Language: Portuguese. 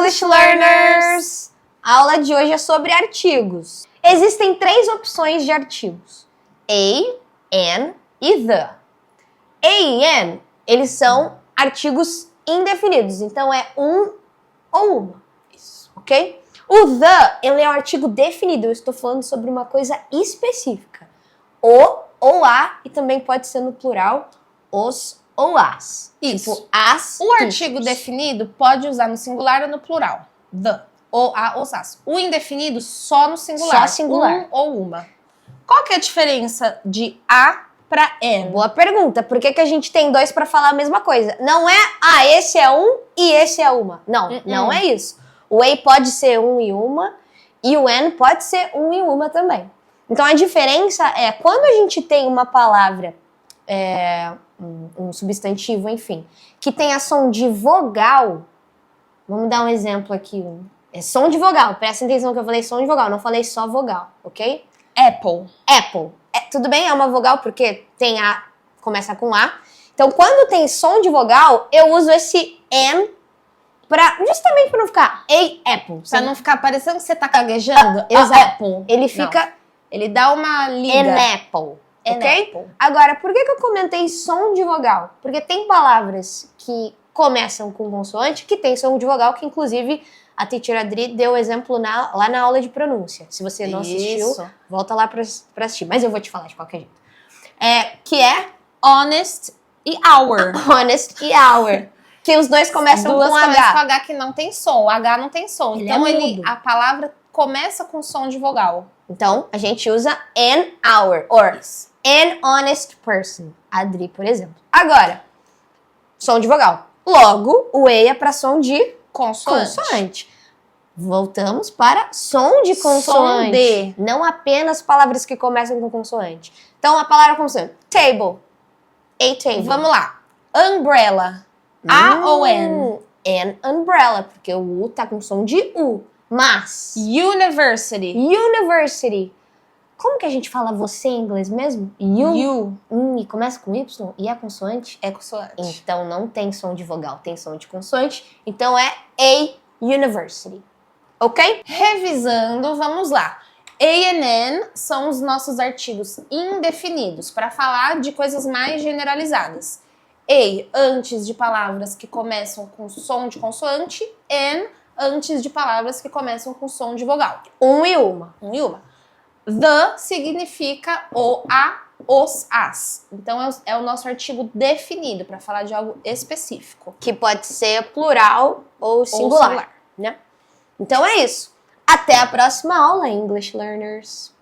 English Learners! A aula de hoje é sobre artigos. Existem 3 opções de artigos: a, an e the. A e an, eles são artigos indefinidos, então é um ou uma. Isso, ok? O the, ele é um artigo definido, eu estou falando sobre uma coisa específica. O ou a, e também pode ser no plural, os ou as. Isso. Tipo, as O artigo definido pode usar no singular ou no plural. The, ou a, os, as. O indefinido só no singular. Só singular. Um ou uma. Qual que é a diferença de a para an? Boa pergunta. Por que a gente tem 2 para falar a mesma coisa? Não é, esse é um e esse é uma. Não, não é isso. O a pode ser um e uma, e o an pode ser um e uma também. Então a diferença é, quando a gente tem uma palavra, um substantivo, enfim, que tem a som de vogal, vamos dar um exemplo aqui. É som de vogal, presta atenção que eu falei som de vogal, não falei só vogal, ok? Apple. Apple. Tudo bem, é uma vogal porque tem a, começa com A. Então, quando tem som de vogal, eu uso esse an justamente para não ficar a apple. Pra não ficar parecendo que você tá gaguejando. Exato. Apple. Ele fica Ele dá uma liga. an apple, An ok? apple. Agora, por que eu comentei som de vogal? Porque tem palavras que começam com consoante que tem som de vogal, que inclusive a teacher Adri deu exemplo lá na aula de pronúncia. Se você não assistiu, volta lá pra assistir. Mas eu vou te falar de qualquer jeito. Que é Honest e hour. honest e hour. Que os dois começam Duas com começam H. com H que não tem som. O H não tem som. Ele Então é mudo. a palavra começa com som de vogal. Então, a gente usa an hour, or an honest person. Adri, por exemplo. Agora, som de vogal. Logo, o E é para som de consoante. Voltamos para som de consoante. Som de. Não apenas palavras que começam com consoante. Então, a palavra consoante. Table. A table. Vamos lá. Umbrella. A ou N? An umbrella, porque o U tá com som de U. Mas University. university. Como que a gente fala você em inglês mesmo? You. E começa com Y e é consoante? É consoante. Então não tem som de vogal, tem som de consoante. Então é a university. Ok? Revisando, vamos lá. A e N são os nossos artigos indefinidos para falar de coisas mais generalizadas. A antes de palavras que começam com som de consoante, N antes de palavras que começam com som de vogal. Um e uma. The significa o, a, os, as. Então é o nosso artigo definido para falar de algo específico. Que pode ser plural ou singular. Né? Então é isso. Até a próxima aula, English Learners.